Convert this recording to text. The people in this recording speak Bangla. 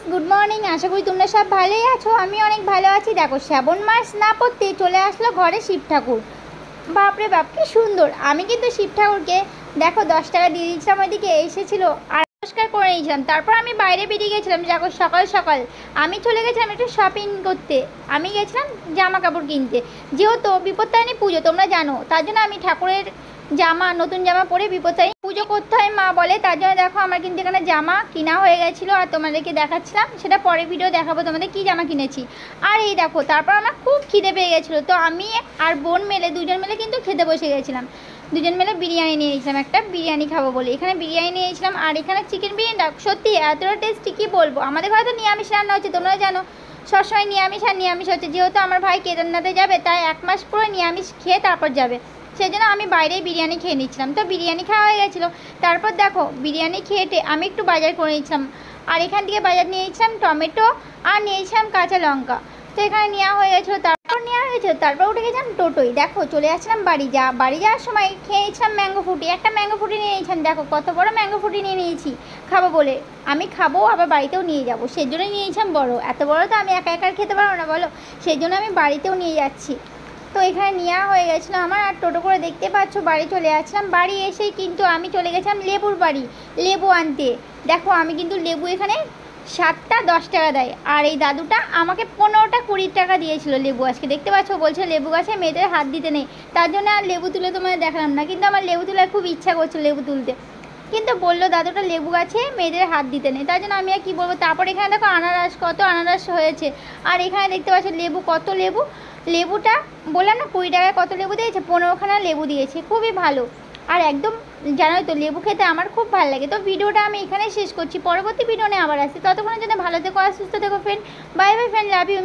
Guys, good morning. আশা করি তোমরা সব ভালোই আছো। আমি অনেক ভালো আছি। দেখো, শ্রাবণ মাস না পড়তে চলে আসলো ঘরে শিব ঠাকুর। বাপরে বাপ, কি সুন্দর। আমি কিন্তু শিব ঠাকুরকে দেখো 10 টাকা দিয়ে দিয়েছিলাম, ওইদিকে এসেছিলো আর নমস্কার করে নিয়েছিলাম। তারপর আমি বাইরে বেরিয়ে গেছিলাম। দেখো, সকাল সকাল আমি চলে গেছিলাম একটু শপিং করতে। আমি গেছিলাম জামা কাপড় কিনতে, যেহেতু বিপত্তারিণী পুজো তোমরা জানো, তার জন্য আমি ঠাকুরের জামা, নতুন জামা পরে বিপত্তারিণী পুজো করতে হয় মা বলে, তার জন্য দেখো আমার কিন্তু এখানে জামা কিনা হয়ে গেছিলো আর তোমাদেরকে দেখাচ্ছিলাম। সেটা পরে ভিডিও দেখাবো তোমাদের কী জামা কিনেছি। আর এই দেখো, তারপর আমার খুব খিদে পেয়ে গেছিলো, তো আমি আর বোন মিলে দুজন মিলে কিন্তু খেতে বসে গেছিলাম। দুজন মিলে বিরিয়ানি নিয়ে নিয়েছিলাম, একটা বিরিয়ানি খাবো বলে এখানে বিরিয়ানি নিয়েছিলাম। আর এখানে চিকেন বিরিয়ানিটা সত্যি এতটা টেস্টি কী বলবো। আমাদের ঘরে তো নিরামিষ রান্না হচ্ছে, তোমরা জানো সবসময় নিরামিষ আর নিরামিষ হচ্ছে। যেহেতু আমার ভাই কেদারনাথে যাবে, তাই 1 মাস পুরো নিরামিষ খেয়ে তারপর যাবে, সেই জন্য আমি বাইরেই বিরিয়ানি খেয়ে নিচ্ছিলাম। তো বিরিয়ানি খাওয়া হয়ে গেছিলো। তারপর দেখো, বিরিয়ানি খেয়েটে আমি একটু বাজার করে নিচ্ছিলাম। আর এখান থেকে বাজার নিয়েছিলাম টমেটো আর নিয়েছিলাম কাঁচা লঙ্কা। তো এখানে নেওয়া হয়ে গেছিলো। তারপর উঠে গেছিলাম টোটোই। দেখো, চলে আসলাম বাড়ি যাওয়ার সময় খেয়েছিলাম ম্যাঙ্গো ফ্রুটি। একটা ম্যাঙ্গো ফ্রুটি নিয়ে নিয়েছিলাম। দেখো কত বড় ম্যাঙ্গো ফ্রুটি নিয়ে নিয়েছি খাবো বলে। আমি খাবো, আবার বাড়িতেও নিয়ে যাবো, সেই জন্যই নিয়েছিলাম বড়। এত বড় তো আমি একা একা খেতে পারবো না বলো, সেই জন্য আমি বাড়িতেও নিয়ে যাচ্ছি। তো এখানে নেওয়া হয়ে গেছিলো আমার। আর টোটো করে দেখতে পাচ্ছ বাড়ি চলে আসলাম। বাড়ি এসেই কিন্তু আমি চলে গেছিলাম লেবুর বাড়ি লেবু আনতে। দেখো, আমি কিন্তু লেবু এখানে 7টা 10 টাকা দেয়, আর এই দাদুটা আমাকে 15টা 20 টাকা দিয়েছিল লেবু। আজকে দেখতে পাচ্ছ বলছে লেবু গাছে মেয়েদের হাত দিতে নেই, তার জন্য আর লেবু তুলে তোমাদের দেখালাম না। কিন্তু আমার লেবু তোলার খুব ইচ্ছা করছিল লেবু তুলতে, কিন্তু বললো দাদুটা লেবু গাছে মেয়েদের হাত দিতে নেই, তার জন্য আমি আর কী বলবো। তারপর এখানে দেখো আনারস, কত আনারস হয়েছে। আর এখানে দেখতে পাচ্ছ লেবু, কত লেবু। লেবুটা বললাম না 20 টাকায় কত লেবু দিয়েছে, 15খানা লেবু দিয়েছে, খুবই ভালো। আর একদম জানোই তো লেবু খেতে আমার খুব ভালো লাগে। তো ভিডিওটা আমি এখানে শেষ করছি, পরবর্তী ভিডিও নিয়ে আবার আসছি। ততক্ষণের জন্য ভালো থেকো আর সুস্থ থেকো friend. Bye bye friend, love you.